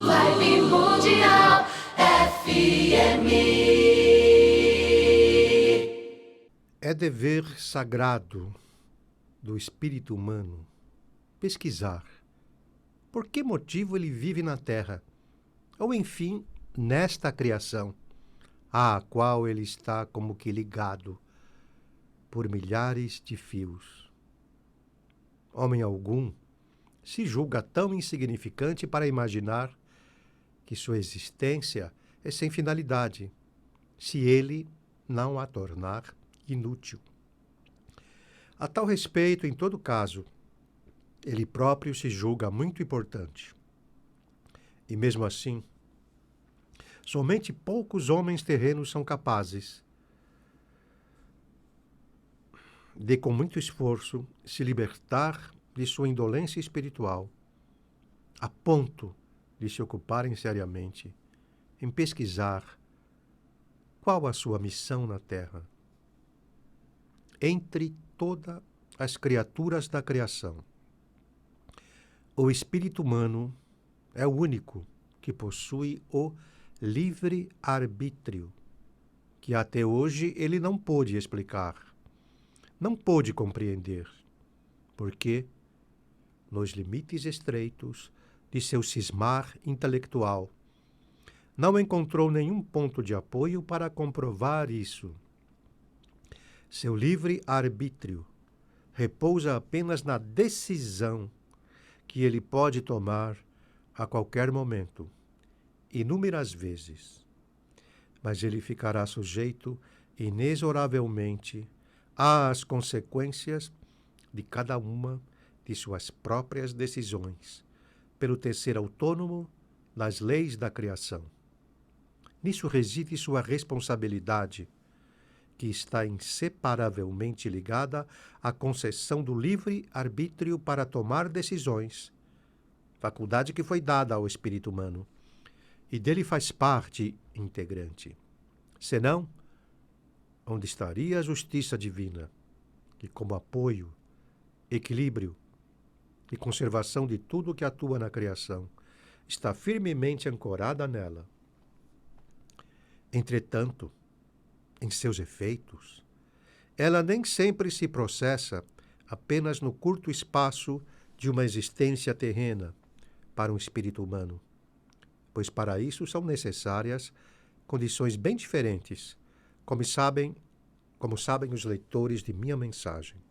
Vibe Mundial FM. É dever sagrado do espírito humano pesquisar por que motivo ele vive na Terra, ou enfim, nesta criação, à qual ele está como que ligado por milhares de fios. Homem algum se julga tão insignificante para imaginar que sua existência é sem finalidade, se ele não a tornar inútil. A tal respeito, em todo caso, ele próprio se julga muito importante. E mesmo assim, somente poucos homens terrenos são capazes de, com muito esforço, se libertar de sua indolência espiritual, a ponto de se ocuparem seriamente em pesquisar qual a sua missão na Terra. Entre todas as criaturas da criação, o espírito humano é o único que possui o livre-arbítrio, que até hoje ele não pôde explicar, não pôde compreender, porque, nos limites estreitos de seu cismar intelectual, não encontrou nenhum ponto de apoio para comprovar isso. Seu livre-arbítrio repousa apenas na decisão que ele pode tomar a qualquer momento, inúmeras vezes. Mas ele ficará sujeito inexoravelmente às consequências de cada uma de suas próprias decisões, pelo tecer autônomo nas leis da criação. Nisso reside sua responsabilidade, que está inseparavelmente ligada à concessão do livre-arbítrio para tomar decisões, faculdade que foi dada ao espírito humano, e dele faz parte integrante. Senão, onde estaria a justiça divina, que como apoio, equilíbrio e conservação de tudo que atua na criação, está firmemente ancorada nela? Entretanto, em seus efeitos, ela nem sempre se processa apenas no curto espaço de uma existência terrena para um espírito humano, pois para isso são necessárias condições bem diferentes, como sabem os leitores de minha mensagem.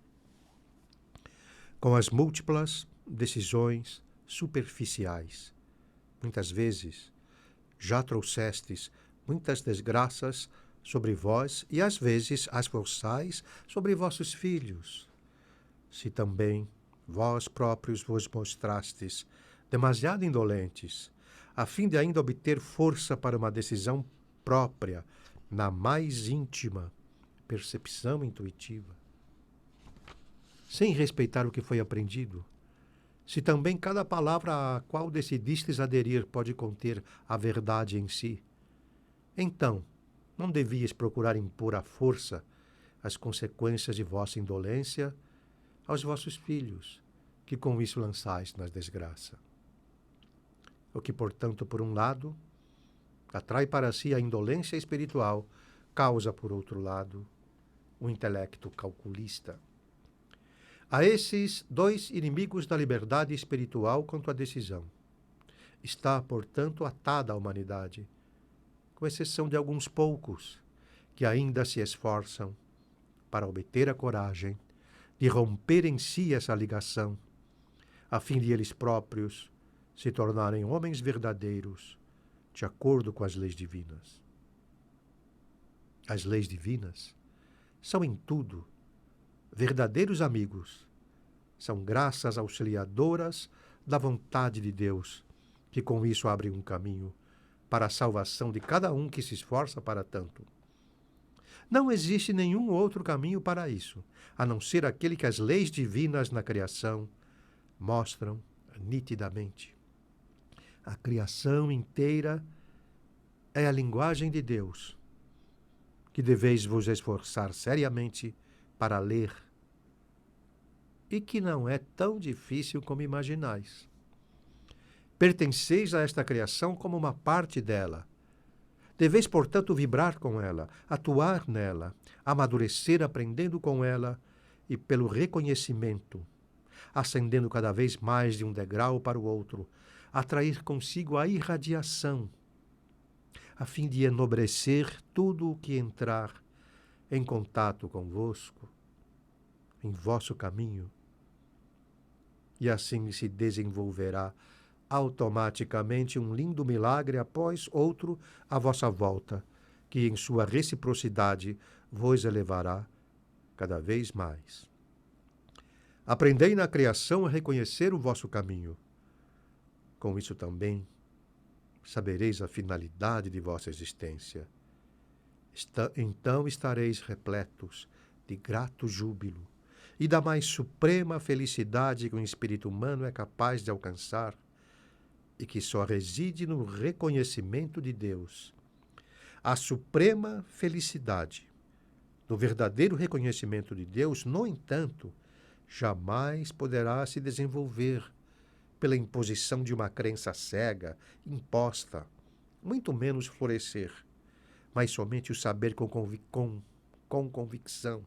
Com as múltiplas decisões superficiais, muitas vezes já trouxestes muitas desgraças sobre vós e às vezes as forçais sobre vossos filhos. Se também vós próprios vos mostrastes demasiado indolentes, a fim de ainda obter força para uma decisão própria na mais íntima percepção intuitiva, sem respeitar o que foi aprendido, se também cada palavra a qual decidistes aderir pode conter a verdade em si, então não devíeis procurar impor à força as consequências de vossa indolência aos vossos filhos, que com isso lançais na desgraça. O que, portanto, por um lado, atrai para si a indolência espiritual, causa, por outro lado, o intelecto calculista. A esses dois inimigos da liberdade espiritual quanto à decisão está, portanto, atada a humanidade, com exceção de alguns poucos que ainda se esforçam para obter a coragem de romper em si essa ligação, a fim de eles próprios se tornarem homens verdadeiros, de acordo com as leis divinas. As leis divinas são em tudo verdadeiros amigos, são graças auxiliadoras da vontade de Deus, que com isso abrem um caminho para a salvação de cada um que se esforça para tanto. Não existe nenhum outro caminho para isso, a não ser aquele que as leis divinas na criação mostram nitidamente. A criação inteira é a linguagem de Deus, que deveis vos esforçar seriamente para ler, e que não é tão difícil como imaginais. Pertenceis a esta criação como uma parte dela. Deveis, portanto, vibrar com ela, atuar nela, amadurecer aprendendo com ela e pelo reconhecimento, ascendendo cada vez mais de um degrau para o outro, atrair consigo a irradiação, a fim de enobrecer tudo o que entrar em contato convosco, em vosso caminho, e assim se desenvolverá automaticamente um lindo milagre após outro à vossa volta, que em sua reciprocidade vos elevará cada vez mais. Aprendei na criação a reconhecer o vosso caminho. Com isso também sabereis a finalidade de vossa existência. Então estareis repletos de grato júbilo e da mais suprema felicidade que um espírito humano é capaz de alcançar e que só reside no reconhecimento de Deus. A suprema felicidade do verdadeiro reconhecimento de Deus, no entanto, jamais poderá se desenvolver pela imposição de uma crença cega, imposta, muito menos florescer, mas somente o saber com convicção.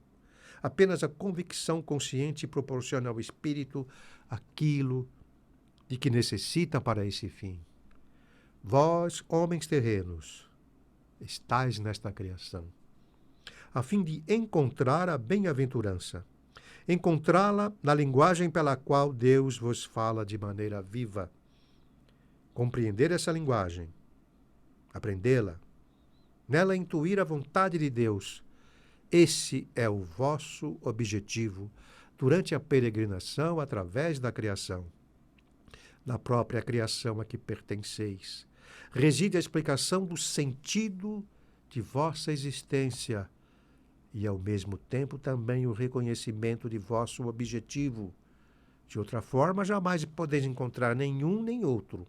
Apenas a convicção consciente proporciona ao espírito aquilo de que necessita para esse fim. Vós, homens terrenos, estáis nesta criação, a fim de encontrar a bem-aventurança, encontrá-la na linguagem pela qual Deus vos fala de maneira viva. Compreender essa linguagem, aprendê-la, nela intuir a vontade de Deus. Esse é o vosso objetivo durante a peregrinação através da criação. Na própria criação a que pertenceis reside a explicação do sentido de vossa existência e, ao mesmo tempo, também o reconhecimento de vosso objetivo. De outra forma, jamais podeis encontrar nenhum nem outro.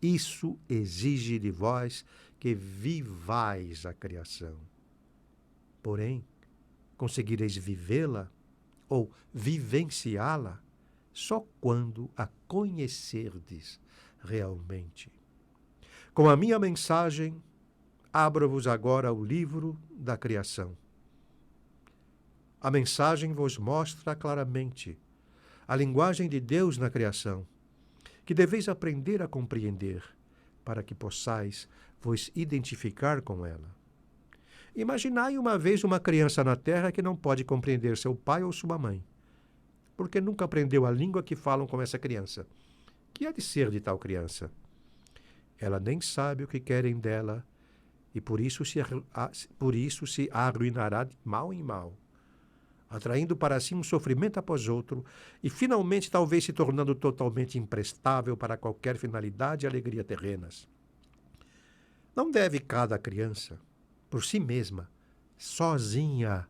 Isso exige de vós que vivais a criação. Porém, conseguireis vivê-la ou vivenciá-la só quando a conhecerdes realmente. Com a minha mensagem, abro-vos agora o livro da criação. A mensagem vos mostra claramente a linguagem de Deus na criação, que deveis aprender a compreender, para que possais vos identificar com ela. Imaginai uma vez uma criança na terra que não pode compreender seu pai ou sua mãe, porque nunca aprendeu a língua que falam com essa criança. Que há de ser de tal criança? Ela nem sabe o que querem dela e por isso se arruinará de mal em mal, atraindo para si um sofrimento após outro e finalmente talvez se tornando totalmente imprestável para qualquer finalidade e alegria terrenas. Não deve cada criança, por si mesma, sozinha,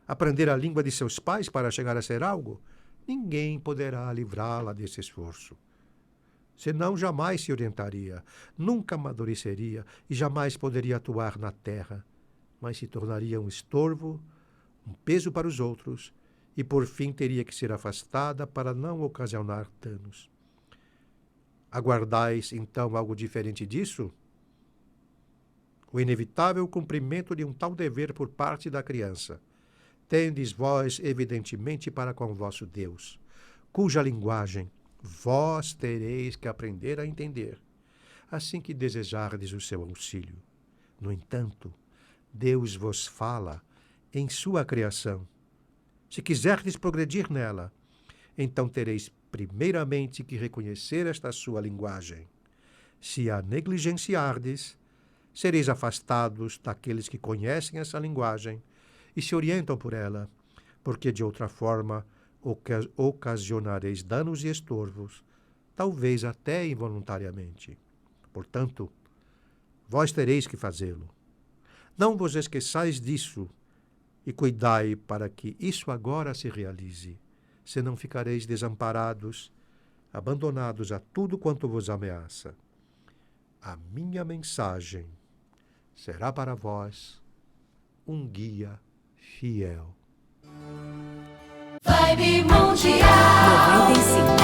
aprender a língua de seus pais para chegar a ser algo? Ninguém poderá livrá-la desse esforço. Senão jamais se orientaria, nunca amadureceria e jamais poderia atuar na terra, mas se tornaria um estorvo, um peso para os outros e por fim teria que ser afastada para não ocasionar danos. Aguardais então algo diferente disso? O inevitável cumprimento de um tal dever por parte da criança. Tendes vós, evidentemente, para com vosso Deus, cuja linguagem vós tereis que aprender a entender, assim que desejardes o seu auxílio. No entanto, Deus vos fala em sua criação. Se quiserdes progredir nela, então tereis primeiramente que reconhecer esta sua linguagem. Se a negligenciardes, sereis afastados daqueles que conhecem essa linguagem e se orientam por ela, porque de outra forma ocasionareis danos e estorvos, talvez até involuntariamente. Portanto, vós tereis que fazê-lo. Não vos esqueçais disso e cuidai para que isso agora se realize, senão ficareis desamparados, abandonados a tudo quanto vos ameaça. A minha mensagem será para vós um guia fiel. Vibe Mundial 95.